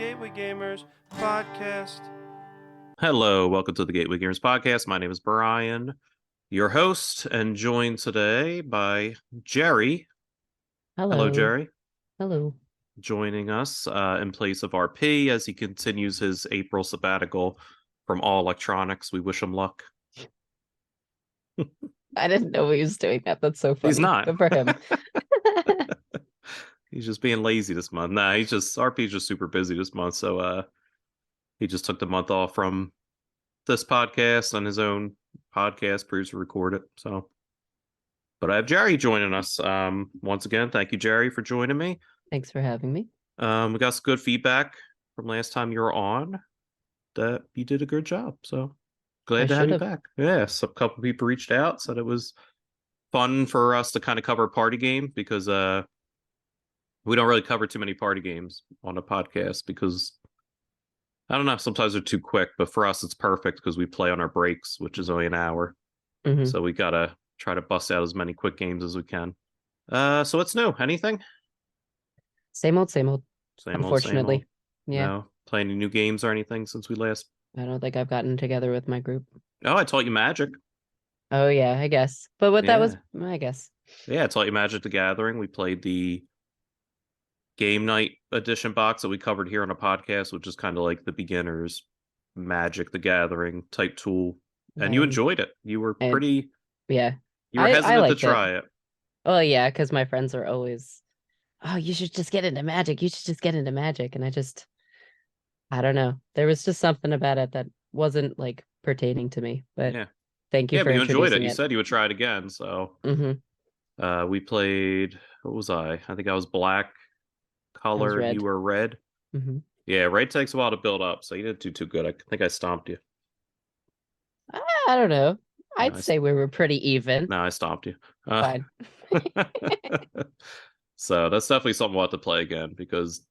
Gateway Gamers podcast. Hello, welcome to the Gateway Gamers podcast. My name is Brian, your host, and joined today by Jeri. Hello, Jeri. Hello. Joining us in place of RP as he continues his April sabbatical from all electronics. We wish him luck. I didn't know he was doing that. That's so funny. He's not. Good for him. He's just being lazy this month. Nah, RP's just super busy this month, so he just took the month off from this podcast on his own podcast, produce and record it. So, but I have Jeri joining us. Once again, thank you, Jeri, for joining me. Thanks for having me. We got some good feedback from last time you were on that you did a good job. So glad to have you back. Yeah, so a couple people reached out, said it was fun for us to kind of cover a party game because we don't really cover too many party games on a podcast because I don't know, sometimes they're too quick, but for us it's perfect because we play on our breaks, which is only an hour. Mm-hmm. So we gotta try to bust out as many quick games as we can. So what's new? Anything? Same old. Same Unfortunately. old. Yeah. No? Play any new games or anything since we last? I don't think I've gotten together with my group. Oh, I taught you Magic. Oh yeah, I guess. But what that was, I guess. Yeah, I taught you Magic the Gathering. We played the Game Night Edition box that we covered here on a podcast, which is kind of like the beginner's Magic the Gathering type tool. And you enjoyed it. You were pretty... Yeah. You were hesitant to try it. Oh yeah, because my friends are always, oh, you should just get into Magic. You should just get into Magic. And I don't know. There was just something about it that wasn't like pertaining to me. But yeah. Thank you for introducing it. Yeah, but you enjoyed it. You said you would try it again. So we played, what was I? I think I was black color and you were red. Mm-hmm. Yeah, red takes a while to build up, so you didn't do too good. I think I stomped you. I don't know. I'd say we were pretty even. No, I stomped you. Fine. So that's definitely something we'll have to play again because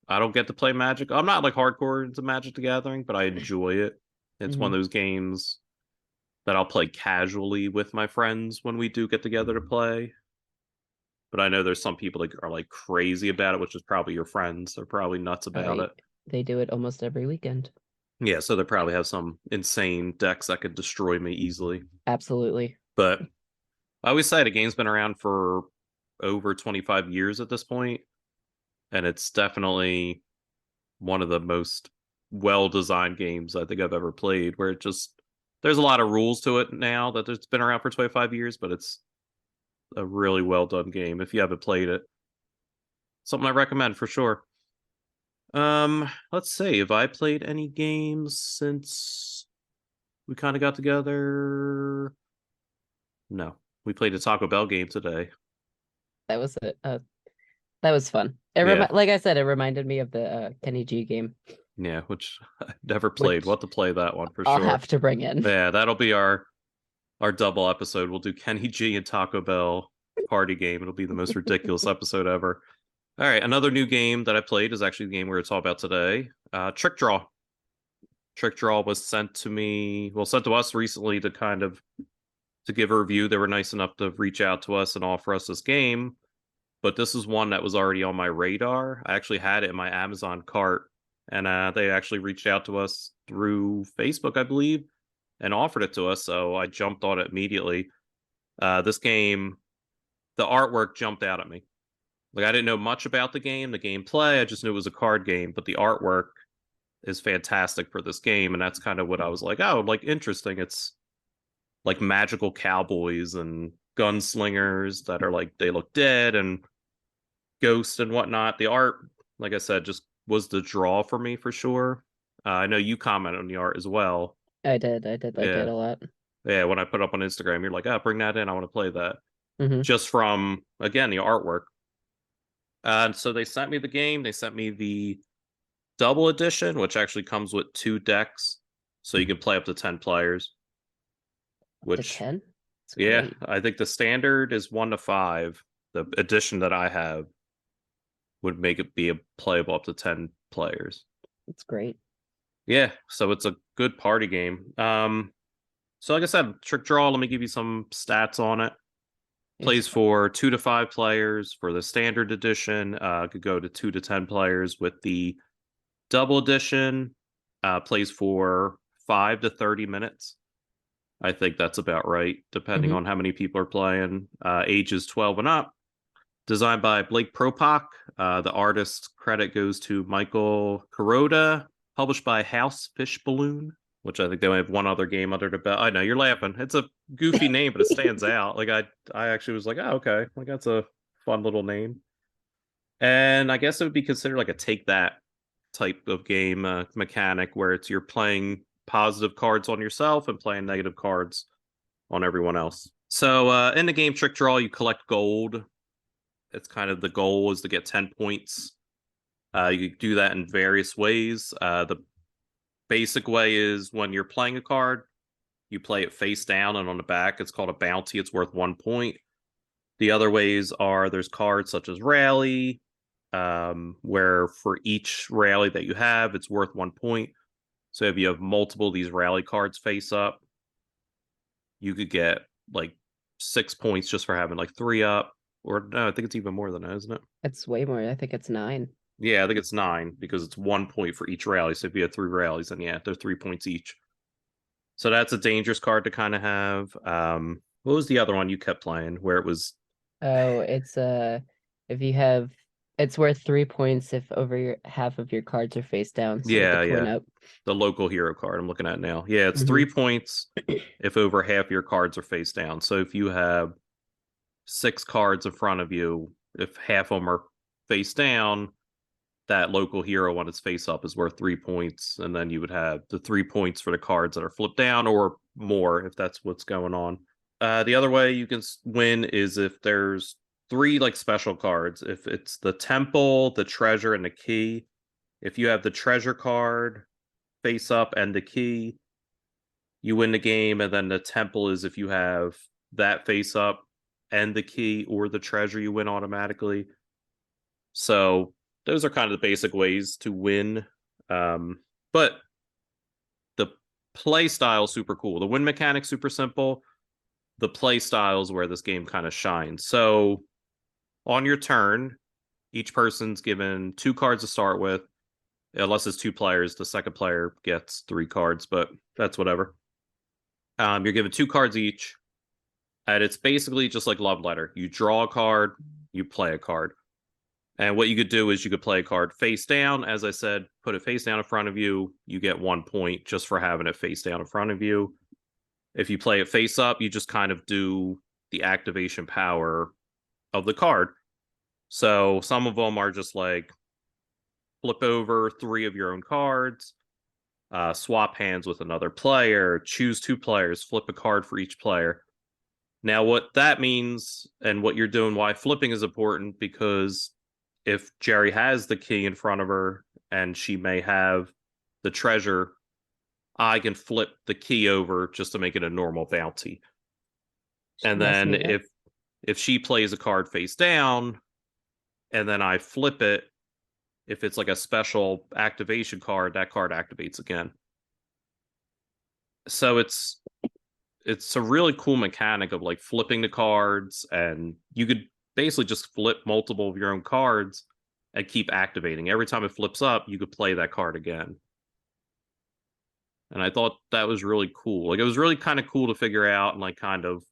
I don't get to play Magic. I'm not like hardcore into Magic the Gathering, but I enjoy it. It's one of those games that I'll play casually with my friends when we do get together to play. But I know there's some people that are like crazy about it, which is probably your friends. They're probably nuts about it. They do it almost every weekend. Yeah, so they probably have some insane decks that could destroy me easily. Absolutely. But I always say the game's been around for over 25 years at this point, and it's definitely one of the most well-designed games I think I've ever played, where it just... There's a lot of rules to it now that it's been around for 25 years, but it's a really well-done game if you haven't played it. Something I recommend for sure. Let's see. Have I played any games since we kind of got together? No. We played a Taco Bell game today. That was it. That was fun. Like I said, it reminded me of the Kenny G game. Yeah, which I never played. We'll have to play that one for sure. I'll have to bring in. Yeah, that'll be our double episode. We'll do Kenny G and Taco Bell party game. It'll be the most ridiculous episode ever. All right, another new game that I played is actually the game we're going to talk about today. Trickdraw. Trickdraw was sent to us recently to give a review. They were nice enough to reach out to us and offer us this game. But this is one that was already on my radar. I actually had it in my Amazon cart. And they actually reached out to us through Facebook, I believe, and offered it to us. So I jumped on it immediately. This game, the artwork jumped out at me. Like, I didn't know much about the gameplay. I just knew it was a card game. But the artwork is fantastic for this game. And that's kind of what I was like, oh, like, interesting. It's like magical cowboys and gunslingers that are like, they look dead and ghosts and whatnot. The art, like I said, just was the draw for me for sure. I know you commented on the art as well. I did like it a lot. Yeah, when I put up on Instagram, you're like, bring that in. I want to play that. Just from, again, the artwork. So they sent me the game. They sent me the double edition, which actually comes with 2 decks. So you can play up to 10 players. Which 10? Yeah, I think the standard is 1 to 5. The edition that I have would make it be playable up to 10 players. That's great. Yeah, so it's a good party game. So like I said, Trickdraw, let me give you some stats on it. Plays for 2 to 5 players for the standard edition. Could go to 2 to 10 players with the Double edition plays for 5 to 30 minutes. I think that's about right, depending on how many people are playing. Ages 12 and up. Designed by Blake Propak. The artist credit goes to Michael Kuroda. Published by House Fish Balloon, which I think they only have one other game under the belt. I know you're laughing. It's a goofy name, but it stands out. Like I actually was like, oh, okay, like that's a fun little name. And I guess it would be considered like a take that type of game mechanic where it's you're playing positive cards on yourself and playing negative cards on everyone else. So in the game Trickdraw, you collect gold. It's kind of the goal is to get 10 points. You do that in various ways. The basic way is when you're playing a card, you play it face down, and on the back, it's called a bounty. It's worth 1 point. The other ways are there's cards such as Rally, where for each rally that you have, it's worth 1 point. So if you have multiple of these rally cards face up, you could get like 6 points just for having like 3 up. Or no, I think it's even more than that, isn't it? It's way more. I think it's 9. Yeah, I think it's 9 because it's 1 point for each rally. So if you have 3 rallies, then yeah, they're 3 points each. So that's a dangerous card to kind of have. What was the other one you kept playing where it was? Oh, it's if you have, it's worth 3 points if over your half of your cards are face down. So with Yeah, the coin yeah. up. The local hero card I'm looking at now. Yeah, it's 3 points if over half your cards are face down. So if you have 6 cards in front of you, if half of them are face down, that local hero when it's face up is worth 3 points, and then you would have the 3 points for the cards that are flipped down or more if that's what's going on. The other way you can win is if there's 3 like special cards. If it's the temple, the treasure, and the key. If you have the treasure card face up and the key, you win the game. And then the temple is if you have that face up and the key or the treasure, you win automatically. So those are kind of the basic ways to win. But the play style is super cool. The win mechanic's super simple. The play style is where this game kind of shines. So on your turn, each person's given 2 cards to start with. Unless it's 2 players, the second player gets 3 cards, but that's whatever. You're given 2 cards each. And it's basically just like Love Letter. You draw a card, you play a card. And what you could do is you could play a card face down. As I said, put it face down in front of you. You get 1 point just for having it face down in front of you. If you play it face up, you just kind of do the activation power of the card. So some of them are just like flip over 3 of your own cards, swap hands with another player, choose 2 players, flip a card for each player. Now, what that means and what you're doing, why flipping is important, because if Jeri has the key in front of her and she may have the treasure, I can flip the key over just to make it a normal bounty. And then if she plays a card face down and then I flip it, if it's like a special activation card, that card activates again. So it's a really cool mechanic of like flipping the cards, and you could basically just flip multiple of your own cards and keep activating. Every time it flips up, you could play that card again. And I thought that was really cool. Like it was really kind of cool to figure out and like kind of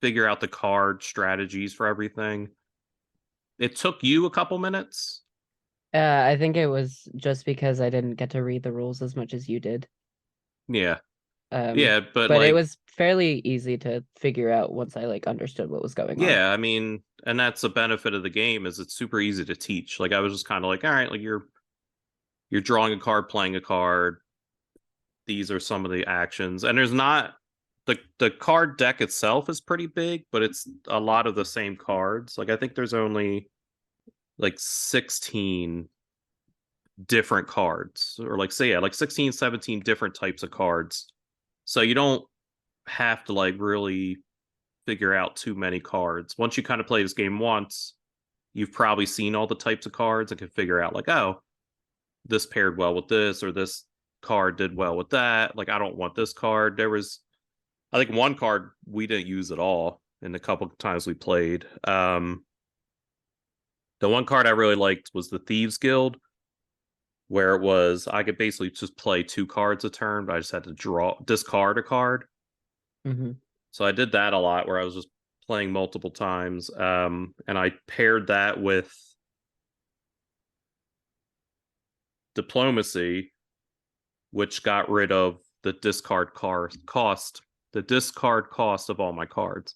figure out the card strategies for everything. It took you a couple minutes. I think it was just because I didn't get to read the rules as much as you did. Yeah. Yeah, but it like, was fairly easy to figure out once I like understood what was going on. yeah, I mean, and that's the benefit of the game is it's super easy to teach. Like I was just kind of like, all right, like you're drawing a card, playing a card. These are some of the actions, and there's not the card deck itself is pretty big, but it's a lot of the same cards. Like I think there's only like 16 different cards, or like say, yeah, like 16, 17 different types of cards. So you don't have to like really figure out too many cards. Once you kind of play this game once, you've probably seen all the types of cards and can figure out like, oh, this paired well with this, or this card did well with that. Like I don't want this card. There was, I think, one card we didn't use at all in the couple of times we played. The one card I really liked was the Thieves Guild. where it was I could basically just play 2 cards a turn, but I just had to discard a card. Mm-hmm. So I did that a lot, where I was just playing multiple times, and I paired that with diplomacy, which got rid of the discard cost of all my cards.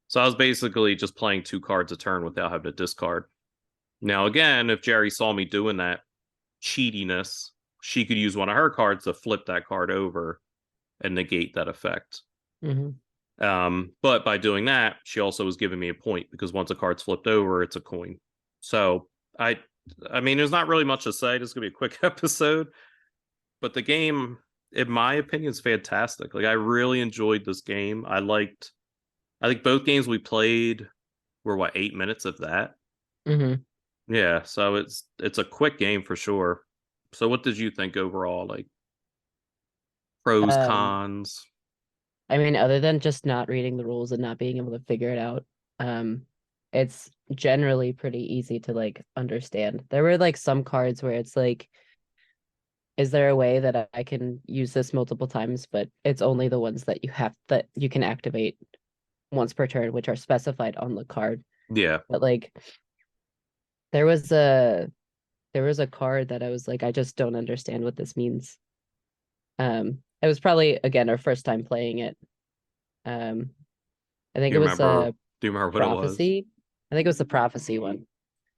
So I was basically just playing 2 cards a turn without having to discard. Now, again, if Jeri saw me doing that cheatiness, she could use one of her cards to flip that card over and negate that effect. Mm-hmm. But by doing that, she also was giving me a point, because once a card's flipped over, it's a coin. So I mean, there's not really much to say. This is gonna be a quick episode, but the game, in my opinion, is fantastic. Like, I really enjoyed this game. I think both games we played were 8 minutes of that. Mm-hmm. Yeah, so it's a quick game for sure. So what did you think overall? Like, pros, cons? I mean, other than just not reading the rules and not being able to figure it out, it's generally pretty easy to like understand. There were like some cards where it's like, is there a way that I can use this multiple times, but it's only the ones that you can activate once per turn, which are specified on the card. Yeah. But like there was a card that I was like, I just don't understand what this means. It was probably again our first time playing it. I think You it was remember? a Do you remember what it was? prophecy. I think it was the prophecy one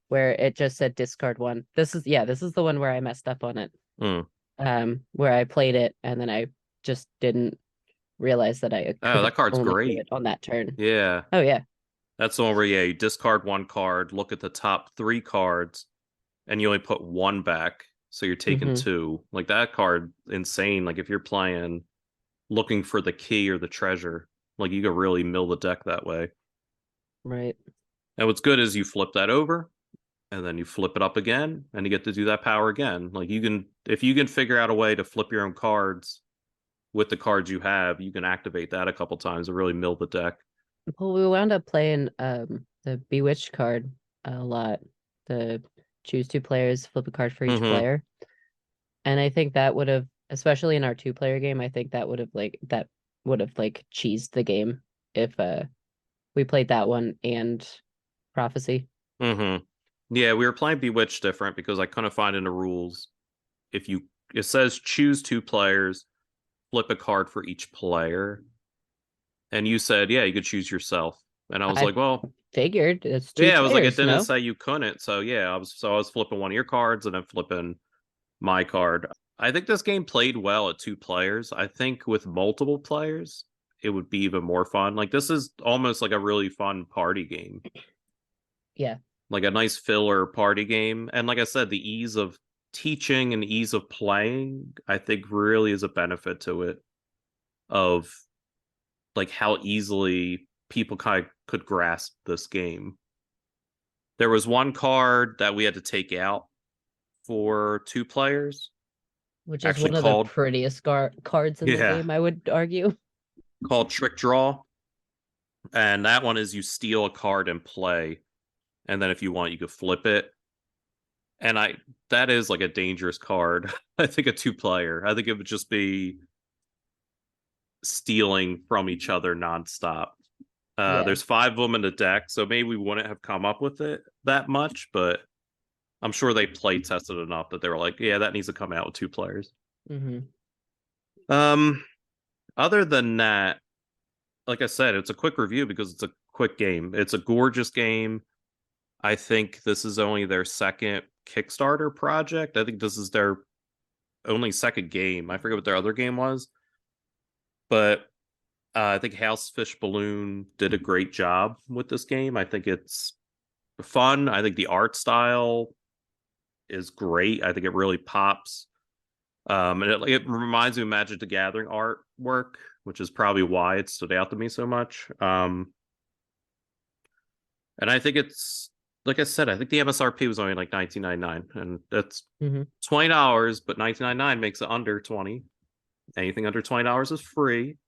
where it just said discard one. This is the one where I messed up on it. Mm. Where I played it and then I just didn't realize that I Oh, could that card's only do great. it on that turn. Yeah. Oh yeah. That's the one where, you discard 1 card, look at the top 3 cards, and you only put 1 back, so you're taking Mm-hmm. 2. Like, that card, insane. Like, if you're playing looking for the key or the treasure, like, you could really mill the deck that way. Right. And what's good is you flip that over, and then you flip it up again, and you get to do that power again. Like, if you can figure out a way to flip your own cards with the cards you have, you can activate that a couple times and really mill the deck. Well, we wound up playing the Bewitched card a lot. The choose 2 players, flip a card for each Mm-hmm. player. And I think that would have, especially in our 2-player game, I think that would have cheesed the game if we played that one and Prophecy. Mm-hmm. Yeah, we were playing Bewitched different because I couldn't find in the rules. It says choose 2 players, flip a card for each player. And you said, yeah, you could choose yourself. And I was like, well, Figured it's 2 yeah, I was like, it players, didn't no? say you couldn't. So yeah, I was flipping one of your cards and then flipping my card. I think this game played well at 2 players. I think with multiple players, it would be even more fun. Like, this is almost like a really fun party game. Yeah. Like a nice filler party game. And like I said, the ease of teaching and ease of playing, I think really is a benefit to it, of like how easily people kind of could grasp this game. There was one card that we had to take out for 2 players, Which is actually one of the called prettiest cards in the yeah, game, I would argue. called Trickdraw. And that one is you steal a card and play, and then if you want, you could flip it. And that is like a dangerous card. I think a 2-player. I think it would just be stealing from each other nonstop. Yeah. There's 5 of them in the deck, so maybe we wouldn't have come up with it that much, but I'm sure they play tested enough that they were like, yeah, that needs to come out with 2 players. Mm-hmm. Other than that, like I said, it's a quick review because it's a quick game. It's a gorgeous game. I think this is only their 2nd Kickstarter project. I think this is their only 2nd game. I forget what their other game was, but I think House Fish Balloon did a great job with this game. I think it's fun. I think the art style is great. I think it really pops. And it reminds me of Magic the Gathering artwork, which is probably why it stood out to me so much. And I think it's, like I said, I think the MSRP was only like $19.99, and that's $20, but $19.99 makes it under 20. Anything under $20 is free,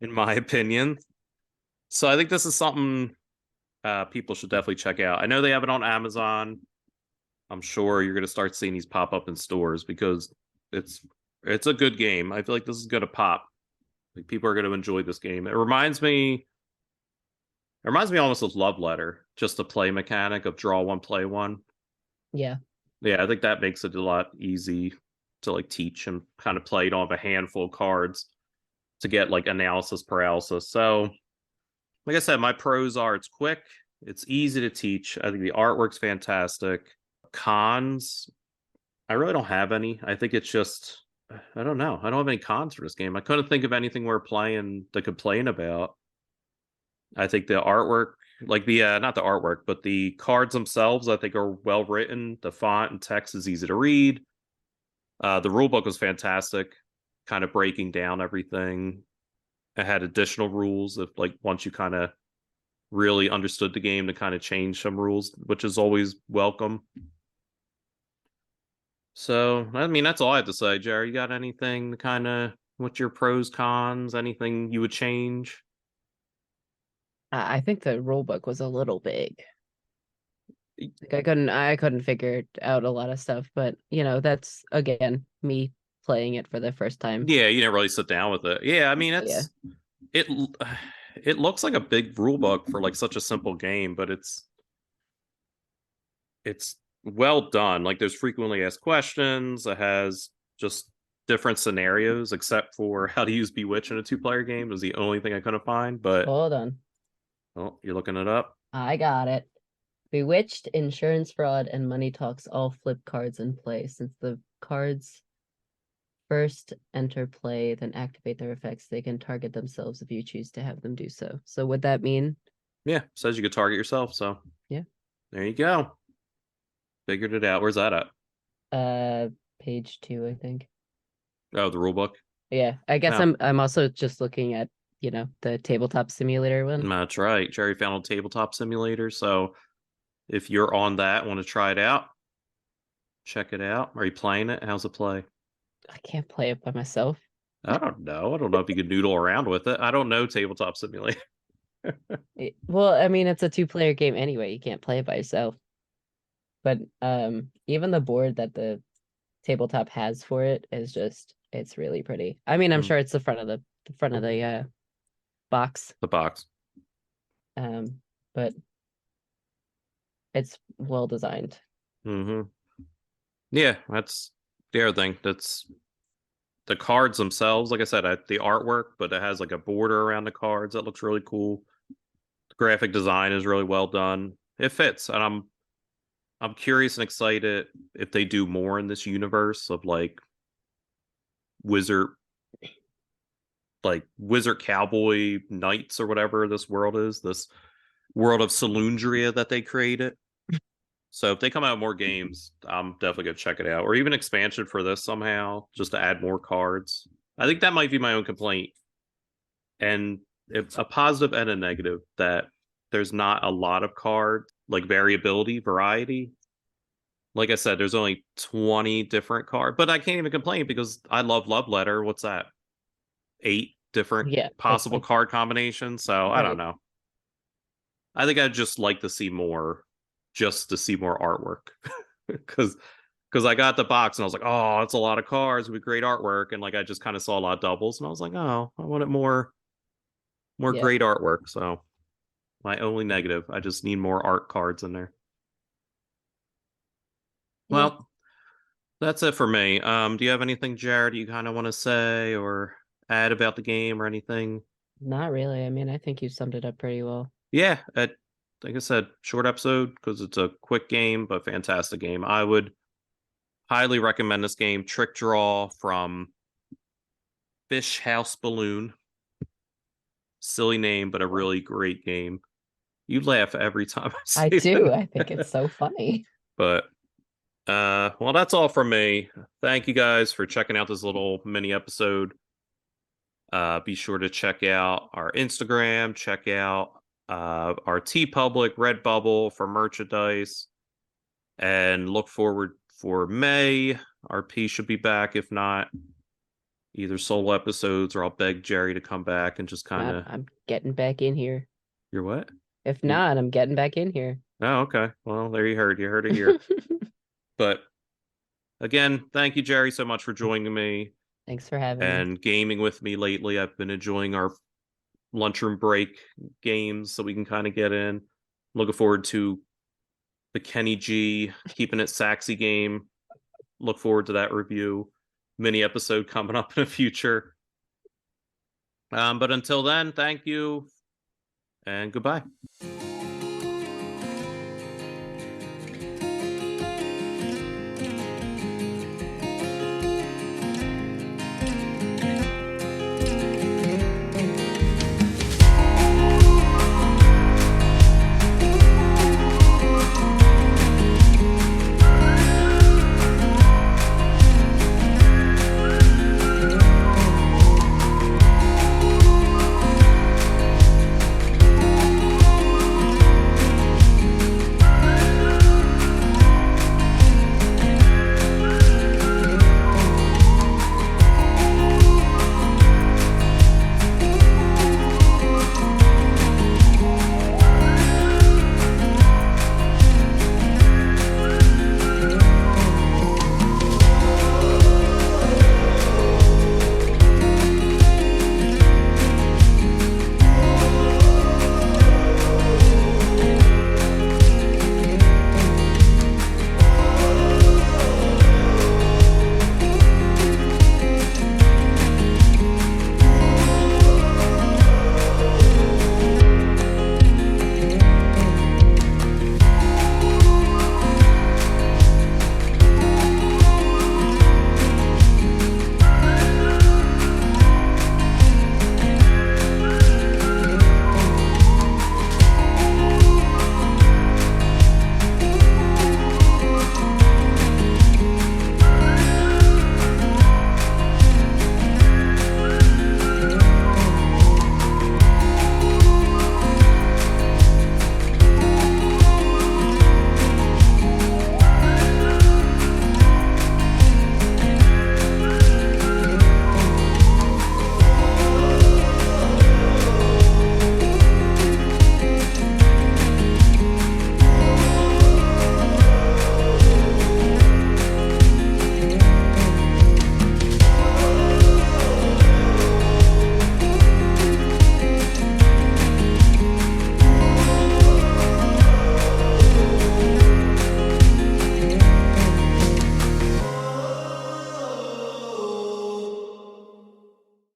in my opinion. So I think this is something people should definitely check out. I know they have it on Amazon. I'm sure you're gonna start seeing these pop up in stores because it's it's a good game. I feel like this is gonna pop. Like people are gonna enjoy this game. It reminds me almost of Love Letter, just the play mechanic of draw one, play one. Yeah. Yeah, I think that makes it a lot easy to like teach and kind of play it on a handful of cards to get like analysis paralysis. So, like I said, my pros are it's quick, it's easy to teach. I think the artwork's fantastic. Cons, I really don't have any. I think it's just I don't know. I don't have any cons for this game. I couldn't think of anything we're playing to complain about. I think the artwork, like the not the artwork, but the cards themselves, I think are well written. The font and text is easy to read. The rule book was fantastic, kind of breaking down everything. It had additional rules if like once you kind of really understood the game to kind of change some rules, which is always welcome. So, I mean, that's all I have to say. Jerry, you got anything to kind of what's your pros, cons, anything you would change? I think the rule book was a little big. Like I couldn't figure out a lot of stuff, but that's again me playing it for the first time. Yeah, you didn't really sit down with it. Yeah, I mean, Yeah. it it looks like a big rule book for like such a simple game, but it's well done. Like there's frequently asked questions. It has just different scenarios, except for how to use Bewitch in a two-player game was the only thing I couldn't find. But Hold on. oh, you're looking it up. I got it. Bewitched, insurance fraud, and money talks all flip cards in play. Since the cards first enter play, then activate their effects, they can target themselves if you choose to have them do so. So would that mean? Yeah, says you could target yourself. So Yeah. there you go. Figured it out. Where's that at? Page 2, I think. Oh, the rule book. Yeah, I guess Oh. I'm also just looking at, the tabletop simulator one. That's right. Jerry found a tabletop simulator. So if you're on that, want to try it out, check it out. Are you playing it? How's it play? I can't play it by myself. I don't know. I don't know if you could noodle around with it. I don't know tabletop simulator. Well, I mean, it's a two-player game anyway. You can't play it by yourself. But even the board that the tabletop has for it is it's really pretty. I mean, I'm Mm. sure it's the front of the box. The box. But it's well designed. Mm-hmm. Yeah, that's the other thing. That's the cards themselves. Like I said, the artwork, but it has like a border around the cards that looks really cool. The graphic design is really well done. It fits, and I'm curious and excited if they do more in this universe of wizard wizard cowboy knights or whatever this world is, this world of Salundria that they created. So if they come out with more games, I'm definitely gonna check it out, or even expansion for this somehow, just to add more cards. I think that might be my own complaint, and it's a positive and a negative that there's not a lot of card like variety. Like I said, there's only 20 different cards, but I can't even complain because I love Love Letter. What's that? 8 different Yeah, it's possible like card combinations. So I don't right. know. I think I'd just like to see more, just to see more artwork, because I got the box and I was like, oh, it's a lot of cards with great artwork, and like I just kind of saw a lot of doubles, and I was like, oh, I wanted more Yeah. great artwork. So my only negative, I just need more art cards in there. Yeah. Well, that's it for me. Do you have anything, Jared, you kind of want to say or add about the game or anything? Not really. I mean, I think you summed it up pretty well. Yeah, like I said, short episode because it's a quick game, but fantastic game. I would highly recommend this game. Trickdraw from Fish House Balloon. Silly name, but a really great game. You laugh every time I I say do. that. I think it's so funny. But well, that's all from me. Thank you guys for checking out this little mini episode. Be sure to check out our Instagram, check out our T Public, Redbubble for merchandise, and look forward for May. Our P should be back. If not, either solo episodes or I'll beg Jeri to come back and just kind of. I'm getting back in here. You're what? If not, I'm getting back in here. Oh, okay. Well, there you heard. You heard it here. But again, thank you, Jeri, so much for joining me Thanks for having me. and gaming with me lately. I've been enjoying our lunchroom break games so we can kind of get in. Looking forward to the Kenny G keeping it saxy game. Look forward to that review mini episode coming up in the future. But until then, thank you and goodbye.